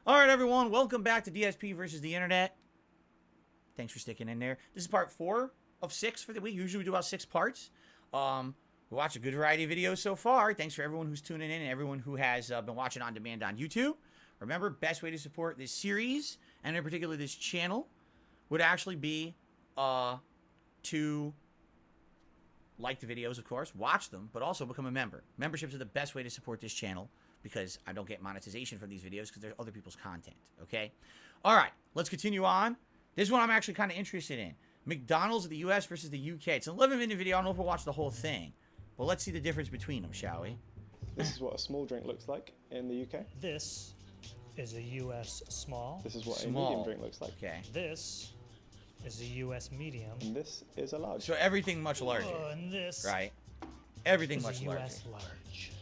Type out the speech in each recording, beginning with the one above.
All right, everyone, welcome back to DSP versus the Internet. Thanks for sticking in there. This is part 4 of 6 for the week. Usually we do about 6 parts. We watched a good variety of videos so far. Thanks for everyone who's tuning in and everyone who has been watching on demand on YouTube. Remember, best way to support this series, and in particular this channel, would actually be to like the videos, of course, watch them, but also become a member. Memberships are the best way to support this channel because I don't get monetization from these videos because they're other people's content, okay? All right, let's continue on. This one I'm actually kind of interested in. McDonald's of the US versus the UK. It's an 11-minute video. I don't know if we'll watch the whole thing, but let's see the difference between them, shall we? This is what a small drink looks like in the UK. This is a US small. This is what Small. a medium drink looks like. Okay. This is a US medium. And this is a large. So everything much larger, And this right? Everything is much a larger. US large.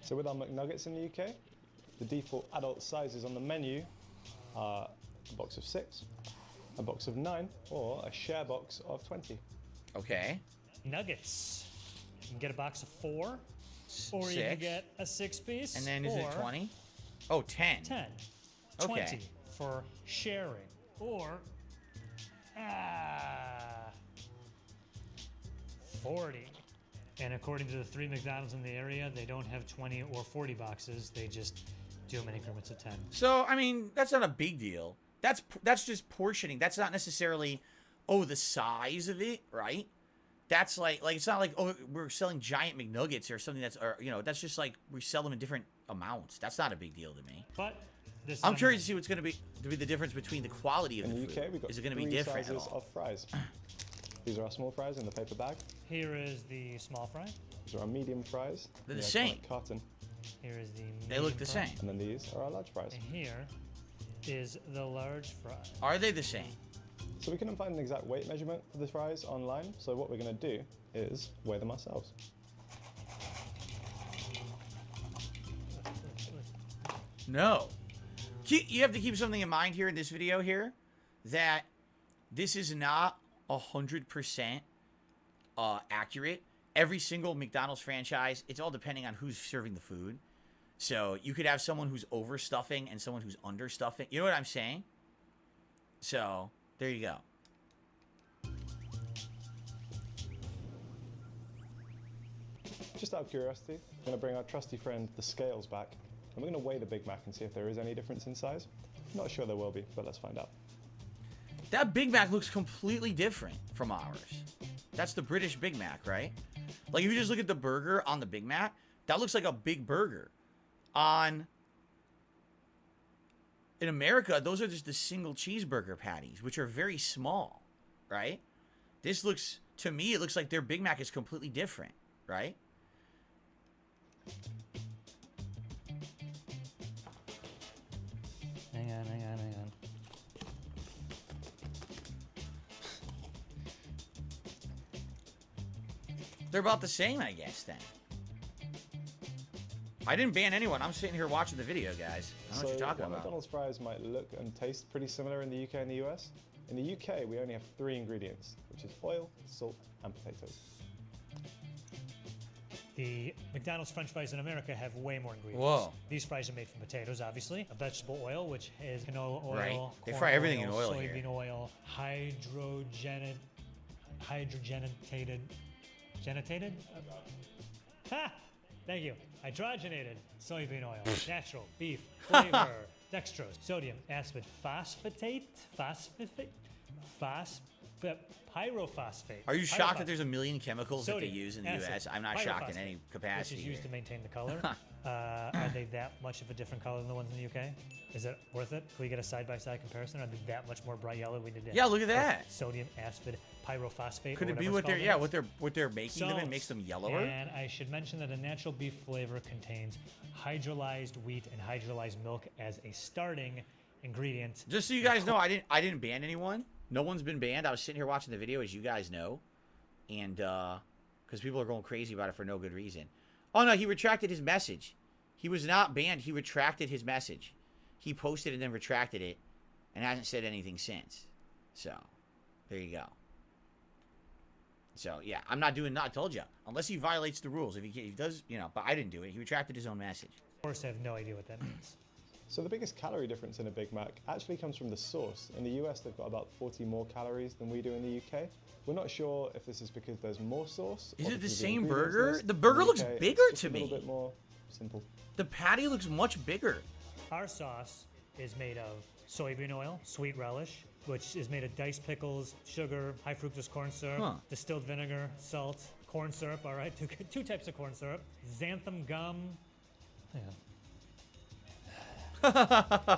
So with our McNuggets in the UK, the default adult sizes on the menu are a box of 6, a box of 9, or a share box of 20. Okay. Nuggets. You can get a box of 4, or you can 6. get a 6-piece. And then is it or 20? Oh, 10. 10. Okay. 20 for sharing. Or 40. And according to the 3 McDonald's in the area, they don't have 20 or 40 boxes. They just do them in increments of 10. So, I mean, that's not a big deal. That's just portioning. That's not necessarily, oh, the size of it, right? That's like it's not like, oh, we're selling giant McNuggets or something that's, or, you know, that's just like we sell them in different amounts. That's not a big deal to me. But this I'm is curious to see what's going to be the difference between the quality of In the the food. UK, we've got Is it going to be 3 different at sizes all? of fries. These are our small fries in the paper bag. Here is the small fry. These are our medium fries. They're in the iconic same. Carton. Here is the They look medium the fry. same. And then these are our large fries. And here is the large fry. Are they the same? So we couldn't find an exact weight measurement for the fries online, so what we're going to do is weigh them ourselves. No. You have to keep something in mind here in this video here, that this is not 100% accurate. Every single McDonald's franchise, it's all depending on who's serving the food. So you could have someone who's overstuffing and someone who's understuffing. You know what I'm saying? So there you go. Just out of curiosity, I'm going to bring our trusty friend, the scales, back. And we're going to weigh the Big Mac and see if there is any difference in size. Not sure there will be, but let's find out. That Big Mac looks completely different from ours. That's the British Big Mac, right? Like, if you just look at the burger on the Big Mac, that looks like a big burger. In America, those are just the single cheeseburger patties, which are very small, right? This looks, to me, it looks like their Big Mac is completely different, right? Hang on. They're about the same, I guess, then. I didn't ban anyone. I'm sitting here watching the video, guys. I don't know what you're talking while about. McDonald's fries might look and taste pretty similar in the UK and the US, in the UK we only have 3 ingredients, which is oil, salt, and potatoes. The McDonald's French fries in America have way more ingredients. Whoa. These fries are made from potatoes, obviously. A vegetable oil, which is canola oil, Right. They corn fry everything in oil soybean here. oil, hydrogenated. Ha! Thank you. Hydrogenated soybean oil, natural beef flavor, dextrose, sodium, aspartate, pyrophosphate. Are you shocked that there's a million chemicals that they Sodium, use in the acid, US? I'm not shocked in pyrophosphate, any capacity. Which is used here. to maintain the color. Are they that much of a different color than the ones in the UK? Is it worth it? Can we get a side-by-side comparison? Are they that much more bright yellow? We did Yeah, look at that. Sodium, aspartate, pyrophosphate. Could or it be whatever it's what called they're making them and makes them yellower? And I should mention that a natural beef flavor contains hydrolyzed wheat and hydrolyzed milk as a starting ingredient. Just so you guys know, I didn't ban anyone. No one's been banned. I was sitting here watching the video, as you guys know, and because people are going crazy about it for no good reason. Oh no, he retracted his message. He was not banned. He retracted his message. He posted and then retracted it, and hasn't said anything since. So, there you go. So yeah, I'm not doing. I told you, unless he violates the rules. If he does, you know. But I didn't do it. He retracted his own message. Of course, I have no idea what that means. So the biggest calorie difference in a Big Mac actually comes from the sauce. In the US, they've got about 40 more calories than we do in the UK. We're not sure if this is because there's more sauce. Is or it the because of same ingredients burger? list. The In burger looks UK, it's bigger just to a little me. bit more simple. The patty looks much bigger. Our sauce is made of soybean oil, sweet relish, which is made of diced pickles, sugar, high fructose corn syrup, distilled vinegar, salt, corn syrup, all right, two types of corn syrup, xanthan gum,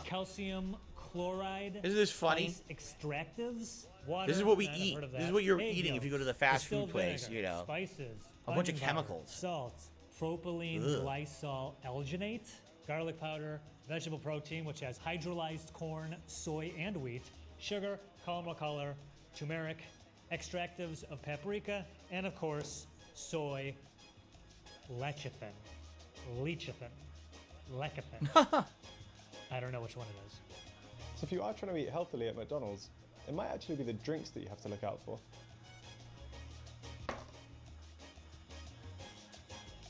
calcium chloride. Isn't this funny? Spice extractives, water. This is what we I've eat. heard of This is that, what you're egg eating if yolks, you go to the fast food distilled place, vinegar, you know. Spices. A bunch of onion powder, chemicals. Salt, propylene glycol alginate, garlic powder, vegetable protein, which has hydrolyzed corn, soy, and wheat, sugar, caramel color, turmeric, extractives of paprika, and of course, soy lecithin. Lecithin. I don't know which one it is. So if you are trying to eat healthily at McDonald's, it might actually be the drinks that you have to look out for.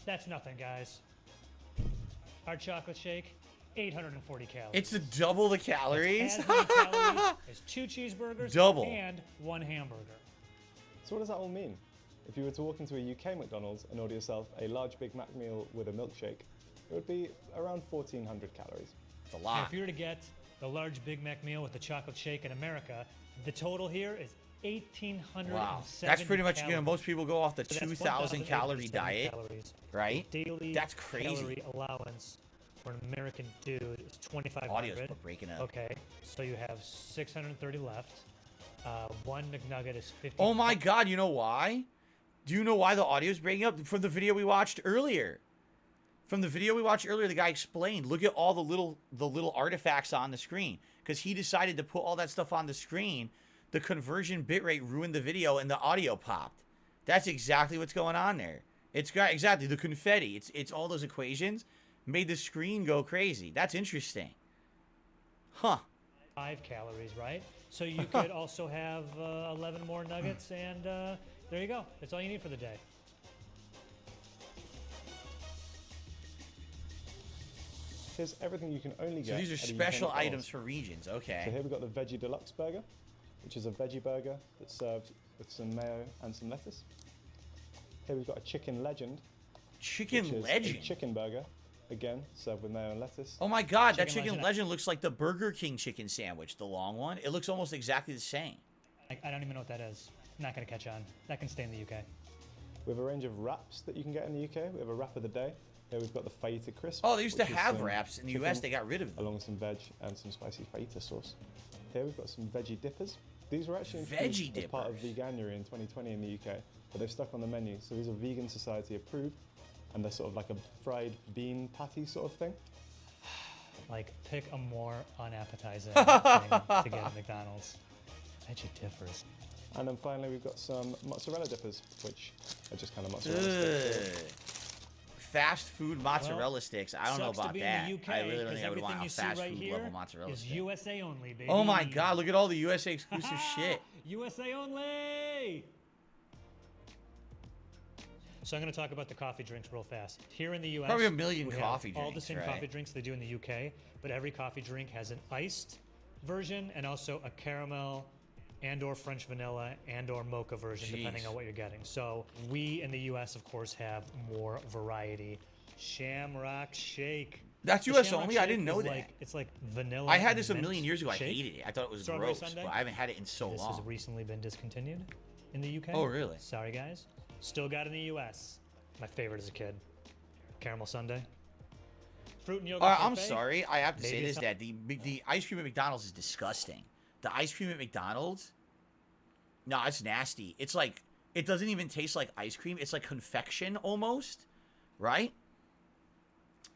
That's nothing, guys. Our chocolate shake, 840 calories. It's the double the calories. As many calories as 2 cheeseburgers Double. and 1 hamburger. So what does that all mean? If you were to walk into a UK McDonald's and order yourself a large Big Mac meal with a milkshake, it would be around 1,400 calories. It's a And lot. if you were to get the large Big Mac meal with the chocolate shake in America, the total here is 1,870 Wow. That's pretty much, you know, calories. most people go off the So that's 2,000 calorie 1,870 diet, calories. right? Daily That's crazy. calorie allowance for an American dude is 2,500. Audio's breaking up. Okay, so you have 630 left. One McNugget is 50. Oh my God, you know why? Do you know why the audio's breaking up? From the video we watched earlier. From the video we watched earlier, the guy explained, look at all the little artifacts on the screen. Because he decided to put all that stuff on the screen. The conversion bitrate ruined the video and the audio popped. That's exactly what's going on there. It's got exactly the confetti. It's all those equations made the screen go crazy. That's interesting. Huh. 5 calories, right? So you could also have 11 more nuggets, and there you go. That's all you need for the day. Here's everything you can only get. So these are at a UK special McDonald's. items for regions. Okay. So here we've got the Veggie Deluxe Burger, which is a veggie burger that's served with some mayo and some lettuce. Here we've got a Chicken Legend. Chicken which is Legend. a chicken burger, again, served with mayo and lettuce. Oh my God, that Chicken Chicken Legend. Legend looks like the Burger King chicken sandwich, the long one. It looks almost exactly the same. I don't even know what that is. Not going to catch on. That can stay in the UK. We have a range of wraps that you can get in the UK. We have a wrap of the day. Here we've got the fajita crisp. Oh, they used to which is have some wraps in the chicken US. They got rid of them. along with some veg and some spicy fajita sauce. Here we've got some veggie dippers. These were actually Veggie introduced as part of dippers. Veganuary in 2020 in the UK, but they've stuck on the menu. So these are Vegan Society approved, and they're sort of like a fried bean patty sort of thing. Like, pick a more unappetizing thing to get at McDonald's. Veggie dippers. And then finally we've got some mozzarella dippers, which are just kind of mozzarella sticks. Ugh. Fast food mozzarella sticks. I don't know Sucks to about be that. in the UK, I really don't 'cause think I would want everything a you see fast right food here level mozzarella is stick. USA only, baby. Oh my God, look at all the USA exclusive shit. USA only! So I'm going to talk about the coffee drinks real fast. Here in the US, Probably a million we coffee have all the drinks, same right? coffee drinks they do in the UK, but every coffee drink has an iced version and also a caramel and or French vanilla and or mocha version, depending Jeez. on what you're getting. So we in the US, of course, have more variety. Shamrock Shake. That's The US Shamrock only? I Shake didn't know is that. Like, it's like vanilla. I had and this a mint million years ago. I shake. hated it. I thought it was Strawberry gross, sundae? but I haven't had it in so This long. has recently been discontinued in the UK. Oh, really? Sorry, guys. Still got it in the US. My favorite as a kid. Caramel sundae. Fruit and yogurt. I'm parfait. sorry. I have to say Maybe this, some- Dad. The ice cream at McDonald's is disgusting. The ice cream at McDonald's, no, it's nasty. It's like, it doesn't even taste like ice cream. It's like confection almost, right?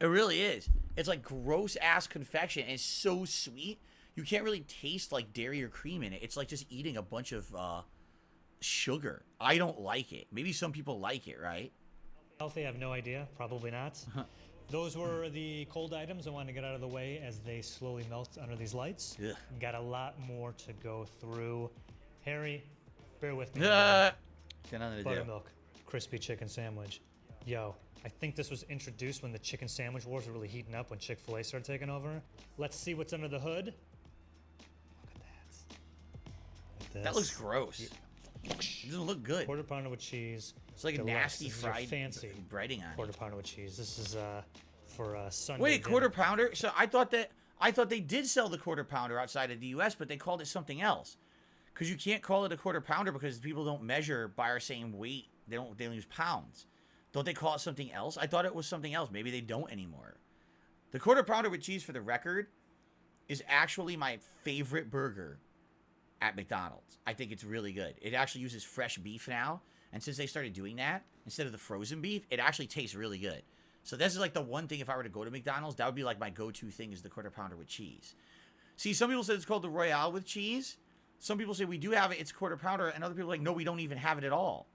It really is. It's like gross ass confection, and it's so sweet. You can't really taste like dairy or cream in it. It's like just eating a bunch of sugar. I don't like it. Maybe some people like it, right? Healthy, I have no idea. Probably not. Those were the cold items I wanted to get out of the way as they slowly melt under these lights. Ugh. Got a lot more to go through. Harry, bear with me. It's got nothing to do. Buttermilk crispy chicken sandwich. Yo, I think this was introduced when the chicken sandwich wars were really heating up when Chick-fil-A started taking over. Let's see what's under the hood. Look at that. Look at this. That looks gross. It doesn't look good. Quarter pounder with cheese. It's like a Deluxe. nasty This is your fried fancy breading on quarter it. pounder with cheese. This is for Sunday. Wait, dinner. quarter pounder? So I thought they did sell the quarter pounder outside of the U.S., but they called it something else. Because you can't call it a quarter pounder because people don't measure by our same weight. They don't use pounds. Don't they call it something else? I thought it was something else. Maybe they don't anymore. The quarter pounder with cheese, for the record, is actually my favorite burger at McDonald's. I think it's really good. It actually uses fresh beef now. And since they started doing that, instead of the frozen beef, it actually tastes really good. So this is like the one thing, if I were to go to McDonald's, that would be like my go-to thing, is the quarter pounder with cheese. See, some people say it's called the Royale with cheese. Some people say we do have it, it's quarter pounder. And other people are like, no, we don't even have it at all.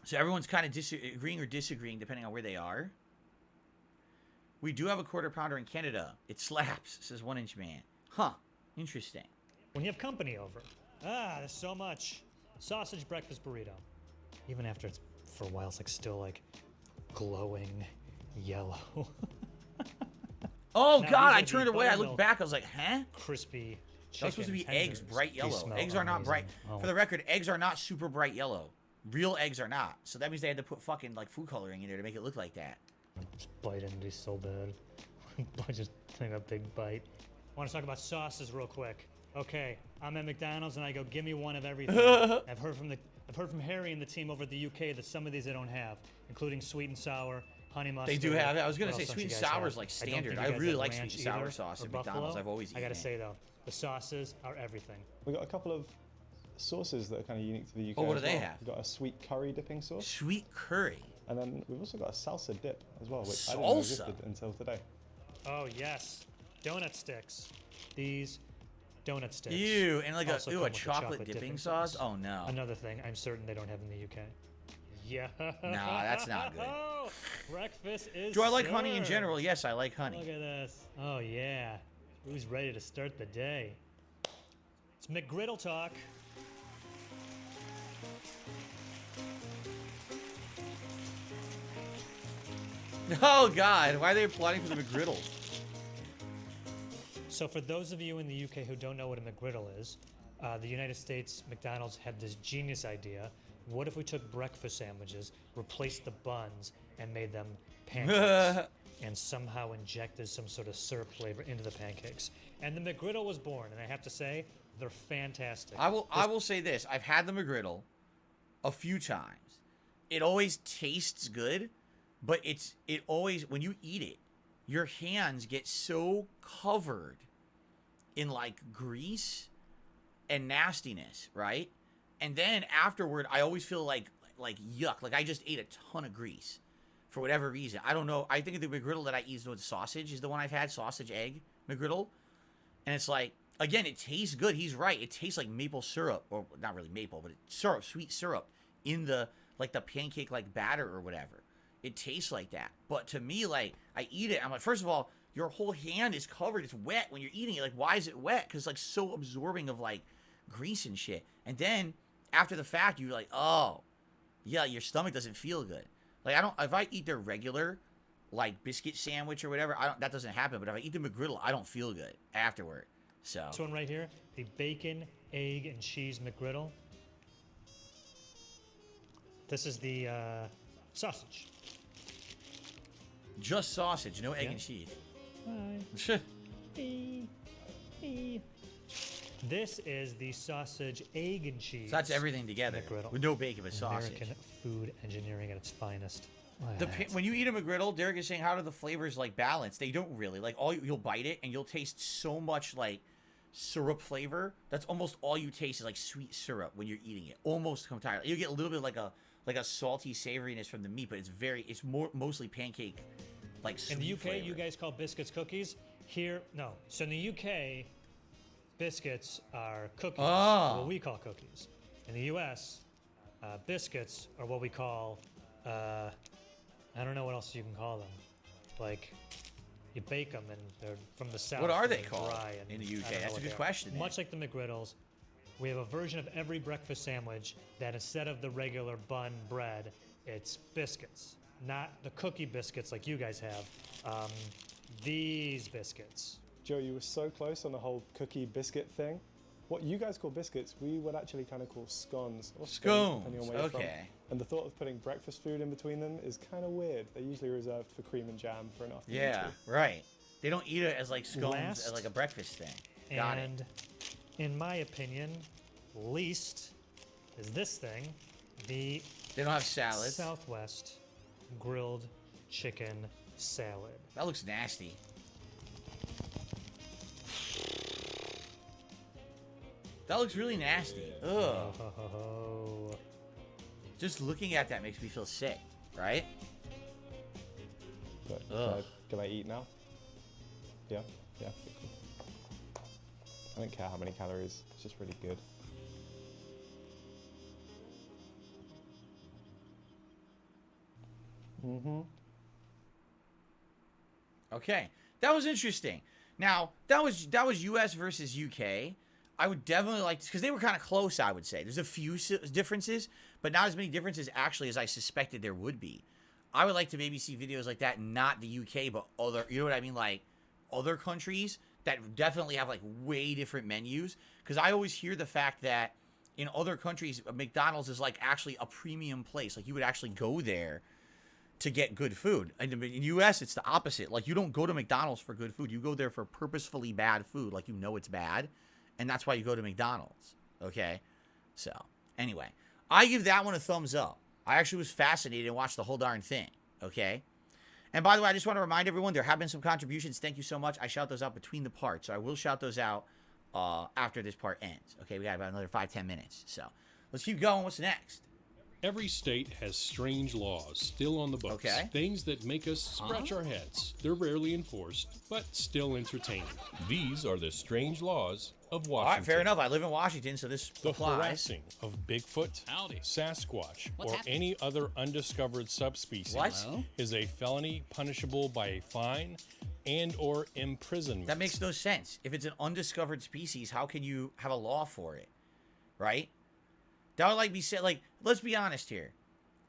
So everyone's kind of agreeing or disagreeing depending on where they are. We do have a quarter pounder in Canada. It slaps, says 1 Inch Man. Huh. Interesting. When you have company over. There's so much. Sausage breakfast burrito. Even after it's, for a while, it's like still like glowing yellow. Oh, Now, God, these I are turned the away. I looked buttermilk back. I was like, huh? Crispy chicken That's supposed to be eggs, tenders. bright These yellow. smell Eggs are not bright. amazing. Oh. For the record, eggs are not super bright yellow. Real eggs are not. So that means they had to put fucking like food coloring in there to make it look like that. Just bite into these so bad. I just take a big bite. I want to talk about sauces real quick. Okay, I'm at McDonald's and I go, give me one of everything. I've heard from Harry and the team over at the UK that some of these they don't have, including sweet and sour, honey mustard. They do have it. I was gonna What say else don't sweet you and guys sour have? is like I don't standard. think I you guys really have like sweet ranch and sour either, sauce or at buffalo. McDonald's. I've always eaten I gotta it. say though, the sauces are everything. We've got a couple of sauces that are kind of unique to the UK. Oh, what as do they well. have? We've got a sweet curry dipping sauce, Sweet curry. and then we've also got a salsa dip as well, which I didn't know Salsa? existed until today. Oh yes, donut sticks. These donut sticks. Ew, and like also come a with the chocolate dipping sauce? Oh no. Another thing I'm certain they don't have in the UK. Yeah. Nah, that's not good. Breakfast is Do I like honey in served. general? Yes, I like honey. Look at this. Oh yeah. Who's ready to start the day? It's McGriddle talk. Oh God, why are they applauding for the McGriddle? So for those of you in the UK who don't know what a McGriddle is, the United States McDonald's had this genius idea. What if we took breakfast sandwiches, replaced the buns, and made them pancakes, and somehow injected some sort of syrup flavor into the pancakes? And the McGriddle was born, and I have to say, they're fantastic. I will say this. I've had the McGriddle a few times. It always tastes good, but it always, when you eat it, your hands get so covered in like grease and nastiness, right? And then afterward, I always feel like yuck. Like I just ate a ton of grease for whatever reason. I don't know. I think the McGriddle that I eat with sausage is the one I've had, sausage egg McGriddle. And it's like, again, it tastes good. He's right. It tastes like maple syrup, or not really maple, but syrup, sweet syrup in the like the pancake like batter or whatever. It tastes like that. But to me, like I eat it, I'm like, first of all, your whole hand is covered. It's wet when you're eating it. Like, why is it wet? Because it's like so absorbing of like grease and shit. And then after the fact, you're like, oh, yeah, your stomach doesn't feel good. Like if I eat their regular like biscuit sandwich or whatever, that doesn't happen. But if I eat the McGriddle, I don't feel good afterward. So This one right here, the bacon, egg, and cheese McGriddle. This is the sausage. just sausage, no egg Yeah. and cheese. Hi. This is the sausage, egg, and cheese. So that's everything together McGriddle. with no bacon but sausage. American food engineering at its finest. When you eat a McGriddle, Derek is saying, how do the flavors like balance? They don't really. Like you'll bite it and you'll taste so much like syrup flavor. That's almost all you taste is like sweet syrup when you're eating it. Almost entirely. You get a little bit like a salty savoriness from the meat, but it's mostly pancake like sweet In the UK, flavor. you guys call biscuits cookies. Here, no. So in the UK, biscuits are cookies, Oh. what we call cookies. In the US, biscuits are what we call, I don't know what else you can call them. Like, you bake them and they're from the south. What are and they they're called dry and in the I UK? don't know That's a what good they are. question, man. Much like the McGriddles, we have a version of every breakfast sandwich that instead of the regular bun bread, it's biscuits. Not the cookie biscuits like you guys have. These biscuits. Joe, you were so close on the whole cookie biscuit thing. What you guys call biscuits, we would actually kind of call scones. Or Scones, depending on where you're from. okay. And the thought of putting breakfast food in between them is kind of weird. They're usually reserved for cream and jam for an afternoon Yeah, tea. right. They don't eat it as like scones, Last, as like a breakfast thing. Got it. And in my opinion, least is this thing, the They don't have salads. Southwest grilled chicken salad. That looks nasty. That looks really nasty. Ugh. Oh. Just looking at that makes me feel sick, right? But Ugh. can I eat now? Yeah, yeah. I don't care how many calories. It's just really good. Okay, that was interesting. Now that was U.S. versus UK. I would definitely like this because they were kind of close. I would say there's a few differences, but not as many differences actually as I suspected there would be. I would like to maybe see videos like that, not the UK, but other. You know what I mean, like other countries that definitely have like way different menus. Because I always hear the fact that in other countries, McDonald's is like actually a premium place. Like you would actually go there to get good food. And in US, it's the opposite. Like you don't go to McDonald's for good food. You go there for purposefully bad food. Like you know it's bad. And that's why you go to McDonald's. Okay? So, anyway. I give that one a thumbs up. I actually was fascinated and watched the whole darn thing. Okay? And by the way, I just want to remind everyone, there have been some contributions. Thank you so much. I shout those out between the parts. So I will shout those out after this part ends. Okay? We got about another 5-10 minutes. So, let's keep going. What's next? Every state has strange laws still on the books. Okay. Things that make us scratch our heads. They're rarely enforced, but still entertaining. These are the strange laws of Washington. All right, fair enough. I live in Washington, so this The applies. harassing of Bigfoot, Sasquatch, or any other undiscovered subspecies What? is a felony punishable by a fine and or imprisonment. That makes no sense. If it's an undiscovered species, how can you have a law for it? Right? That would like be said, like, let's be honest here.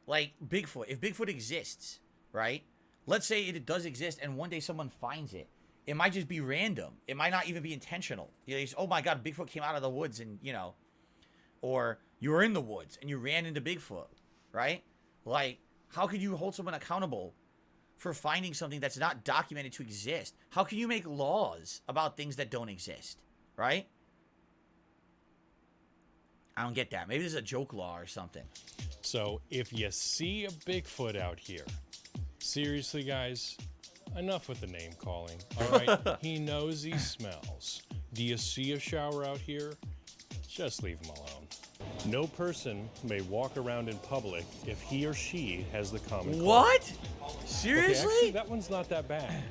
Like, Bigfoot, if Bigfoot exists, right? Let's say it does exist and one day someone finds it. It might just be random. It might not even be intentional. You know, oh my God, Bigfoot came out of the woods and, you know, or you were in the woods and you ran into Bigfoot, right? Like, how could you hold someone accountable for finding something that's not documented to exist? How can you make laws about things that don't exist, right? I don't get that. Maybe there's a joke law or something. So if you see a Bigfoot out here, seriously, guys, enough with the name calling. All right, he knows he smells. Do you see a shower out here? Just leave him alone. No person may walk around in public if he or she has the common cold. What? Okay, Seriously? actually, that one's not that bad.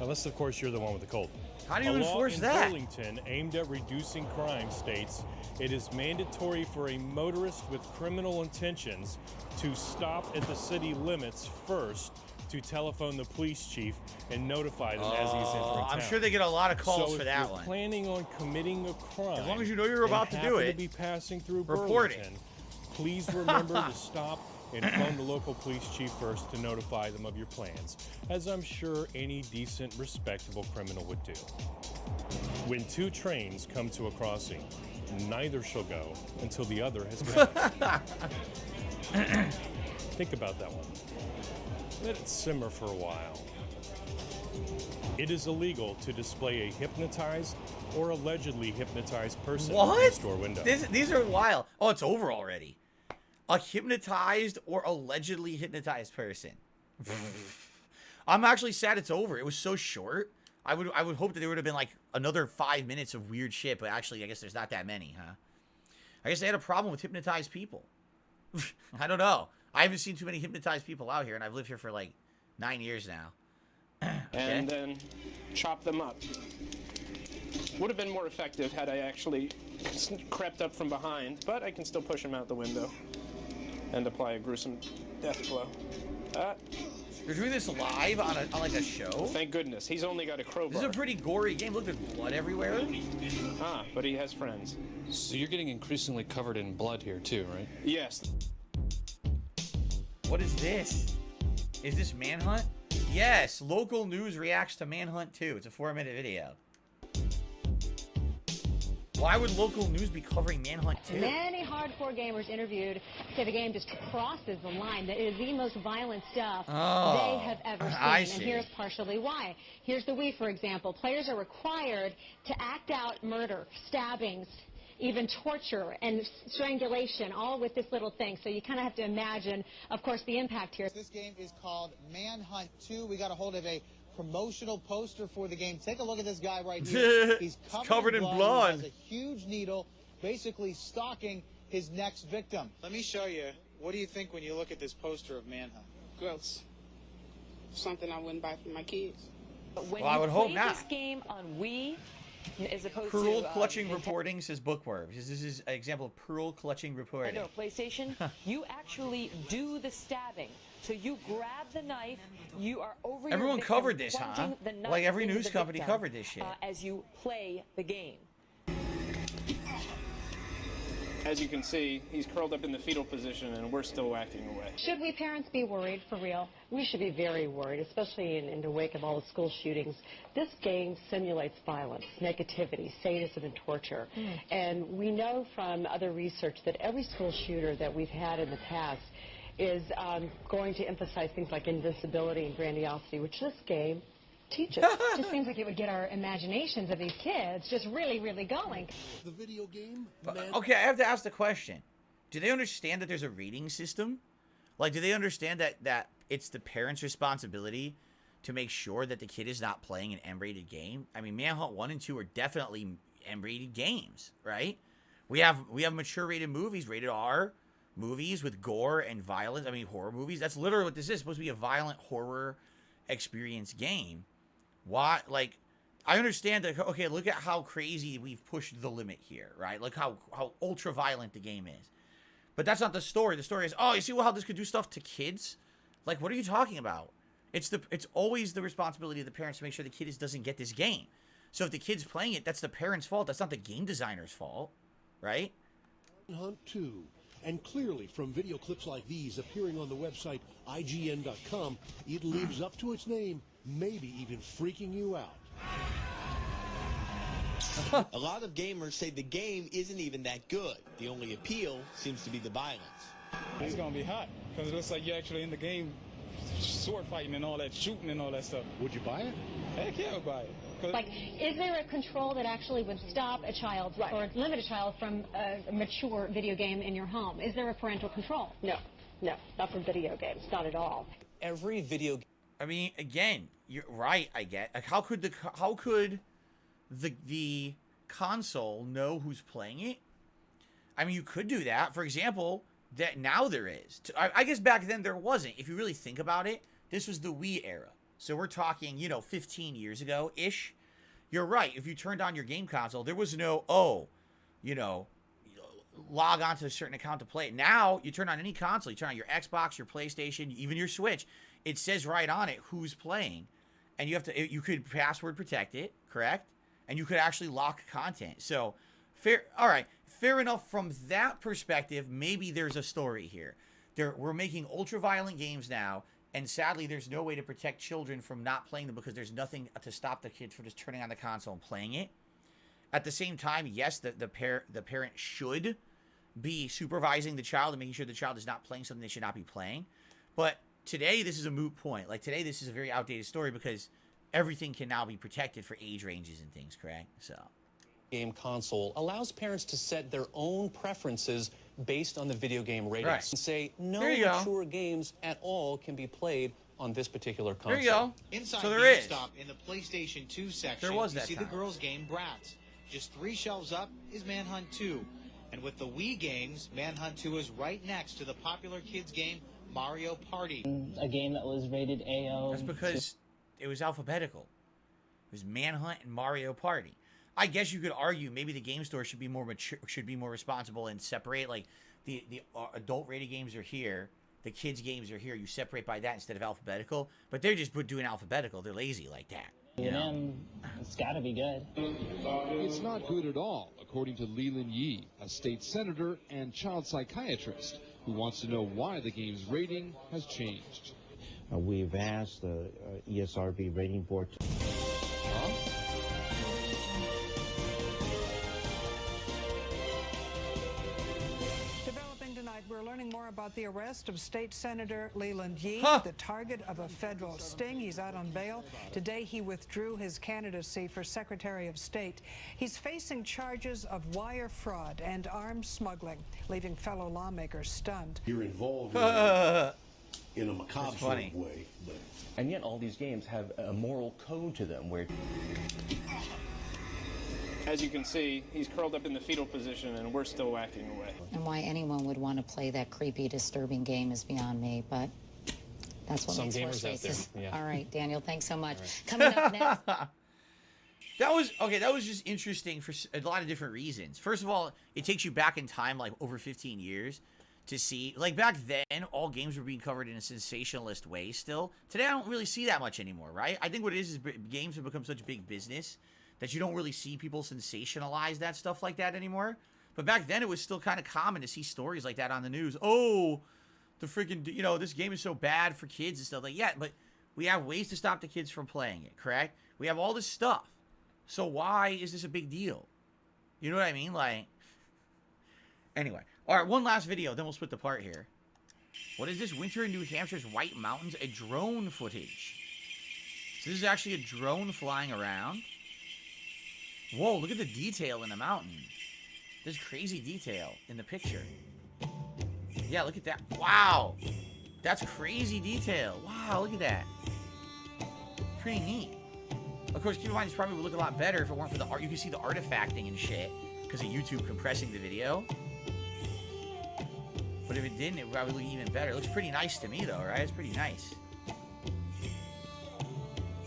Unless, of course, you're the one with the cold. How do you A law enforce in that? Burlington aimed at reducing crime states it is mandatory for a motorist with criminal intentions to stop at the city limits first to telephone the police chief and notify them as he's entering town. I'm sure they get a lot of calls So for if that you're one. planning on committing a crime, As long as you know you're about and to do happen it, to be passing through report Burlington, please remember to stop and phone the local police chief first to notify them of your plans, as I'm sure any decent, respectable criminal would do. When two trains come to a crossing, neither shall go until the other has passed. Think about that one. Let it simmer for a while. It is illegal to display a hypnotized or allegedly hypnotized person in a What? store window. These are wild. Oh, it's over already. A hypnotized or allegedly hypnotized person. I'm actually sad it's over. It was so short. I would hope that there would have been like another 5 minutes of weird shit, but actually I guess there's not that many, huh? I guess they had a problem with hypnotized people. I don't know. I haven't seen too many hypnotized people out here, and I've lived here for like 9 years now. Okay. And then chop them up. Would have been more effective had I actually crept up from behind, but I can still push him out the window and apply a gruesome death blow. They're doing this live on like a show. Thank goodness. He's only got a crowbar. This is a pretty gory game. Look, there's blood everywhere. Ah, but he has friends. So you're getting increasingly covered in blood here too, right? Yes. What is this? Is this Manhunt? Yes, local news reacts to Manhunt 2. It's a 4-minute video. Why would local news be covering Manhunt 2? Many hardcore gamers interviewed say the game just crosses the line. That it is the most violent stuff they have ever seen. I see. And here's partially why. Here's the Wii, for example. Players are required to act out murder, stabbings, even torture and strangulation, all with this little thing. So you kind of have to imagine, of course, the impact here. This game is called Manhunt 2. We got a hold of a promotional poster for the game. Take a look at this guy right here. He's covered in blood. He has a huge needle, basically stalking his next victim. Let me show you. What do you think when you look at this poster of Manhunt? Gross. Something I wouldn't buy for my kids. When Well, I would hope play not. this game on Wii, as opposed Pearl to clutching reporting, says Bookworm. This is an example of Pearl clutching reporting. Nintendo PlayStation, you actually do the stabbing. So you grab the knife, you are over Everyone your victim, covered this, huh? plunging the knife Like every into news the company victim, covered this shit. as you play the game. As you can see, he's curled up in the fetal position, and we're still whacking away. should we parents be worried for real? We should be very worried, especially in the wake of all the school shootings. This game simulates violence, negativity, sadism, and torture. And we know from other research that every school shooter that we've had in the past is going to emphasize things like invincibility and grandiosity, which this game teaches. Just seems like it would get our imaginations of these kids just really, really going. The video game? Okay, I have to ask the question. Do they understand that there's a rating system? Like, do they understand that it's the parent's responsibility to make sure that the kid is not playing an M-rated game? I mean, Manhunt 1 and 2 are definitely M-rated games, right? We have mature rated movies, rated R movies with gore and violence. I mean, horror movies. That's literally what this is. It's supposed to be a violent horror experience game. Why? Like, I understand that. Okay, look at how crazy we've pushed the limit here, right? Look how ultra violent the game is. But that's not the story. The story is, oh, you see how this could do stuff to kids? Like, what are you talking about? It's always the responsibility of the parents to make sure the kid doesn't get this game. So if the kid's playing it, that's the parent's fault. That's not the game designer's fault, right? Hunt 2. And clearly, from video clips like these appearing on the website IGN.com, it lives up to its name, maybe even freaking you out. A lot of gamers say the game isn't even that good. The only appeal seems to be the violence. It's gonna be hot, because it looks like you're actually in the game sword fighting and all that, shooting and all that stuff. Would you buy it? Heck yeah, I'll buy it. Like, is there a control that actually would stop a child or limit a child from a mature video game in your home? Is there a parental control? No, not for video games, not at all. Every video I mean, again, you're right. I get. Like, how could the console know who's playing it? I mean, you could do that. For example, that now there is. I guess back then there wasn't. If you really think about it, this was the Wii era. So we're talking, 15 years ago-ish. You're right. If you turned on your game console, there was no, log on to a certain account to play it. Now, you turn on any console. You turn on your Xbox, your PlayStation, even your Switch. It says right on it who's playing. And you could password protect it, correct? And you could actually lock content. So, fair enough from that perspective. Maybe there's a story here. We're making ultra-violent games now. And sadly, there's no way to protect children from not playing them because there's nothing to stop the kids from just turning on the console and playing it. At the same time, yes, the parent should be supervising the child and making sure the child is not playing something they should not be playing. But today, this is a moot point. Like, today, this is a very outdated story because everything can now be protected for age ranges and things, correct? So, game console allows parents to set their own preferences based on the video game ratings and say no mature games at all can be played on this particular console. There you go. Inside so there GameStop, in the PlayStation 2 section, there was you that see time. the girls' game Bratz. Just 3 shelves up is Manhunt 2. And with the Wii games, Manhunt 2 is right next to the popular kids game Mario Party. A game that was rated AO. That's because it was alphabetical. It was Manhunt and Mario Party. I guess you could argue maybe the game store should be more mature, should be more responsible and separate. Like the adult rated games are here, the kids' games are here. You separate by that instead of alphabetical. But they're just doing alphabetical. They're lazy like that. You know? It's got to be good. It's not good at all, according to Leland Yee, a state senator and child psychiatrist who wants to know why the game's rating has changed. We've asked the ESRB rating board to... Developing tonight, we're learning more about the arrest of State Senator Leland Yee, the target of a federal sting. He's out on bail. Today, he withdrew his candidacy for Secretary of State. He's facing charges of wire fraud and arms smuggling, leaving fellow lawmakers stunned. You're involved in a macabre sort of way. But... And yet all these games have a moral code to them where... As you can see, he's curled up in the fetal position and we're still whacking away. And why anyone would want to play that creepy, disturbing game is beyond me, but that's what makes horse races. All right, Daniel, thanks so much. Right. Coming up next... That was just interesting for a lot of different reasons. First of all, it takes you back in time, like over 15 years, to see, like back then, all games were being covered in a sensationalist way still. Today, I don't really see that much anymore, right? I think what it is games have become such big business that you don't really see people sensationalize that stuff like that anymore. But back then, it was still kind of common to see stories like that on the news. Oh, the freaking, you know, this game is so bad for kids and stuff like that. Yeah, but we have ways to stop the kids from playing it, correct? We have all this stuff. So why is this a big deal? You know what I mean? Like, anyway. All right, one last video, then we'll split the part here. What is this? Winter in New Hampshire's White Mountains, a drone footage. So this is actually a drone flying around. Whoa, look at the detail in the mountain. There's crazy detail in the picture. Yeah, look at that. Wow. That's crazy detail. Wow, look at that. Pretty neat. Of course, keep in mind, this probably would look a lot better if it weren't for the art. You can see the artifacting and shit because of YouTube compressing the video. But if it didn't, it would probably look even better. It looks pretty nice to me, though, right? It's pretty nice.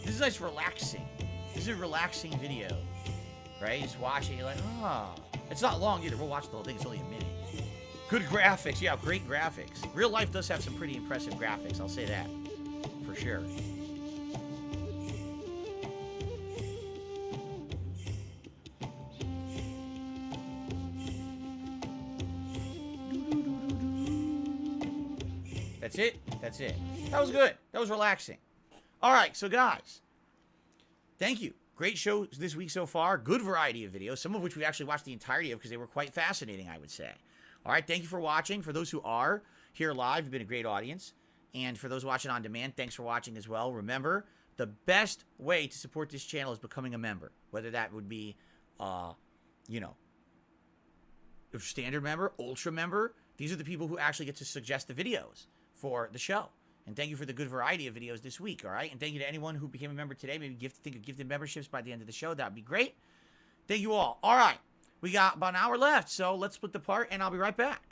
This is nice relaxing. This is a relaxing video. Right? Just watching, you're like, oh. It's not long either. We'll watch the whole thing. It's only a minute. Good graphics. Yeah, great graphics. Real life does have some pretty impressive graphics. I'll say that. For sure. That's it. That's it. That was good. That was relaxing. All right, so guys, thank you. Great show this week so far. Good variety of videos, some of which we actually watched the entirety of because they were quite fascinating, I would say. All right, thank you for watching. For those who are here live, you've been a great audience. And for those watching on demand, thanks for watching as well. Remember, the best way to support this channel is becoming a member. Whether that would be, you know, a standard member, ultra member. These are the people who actually get to suggest the videos for the show. And thank you for the good variety of videos this week, all right? And thank you to anyone who became a member today. Maybe think of gifted memberships by the end of the show. That would be great. Thank you all. All right. We got about an hour left, so let's split the part, and I'll be right back.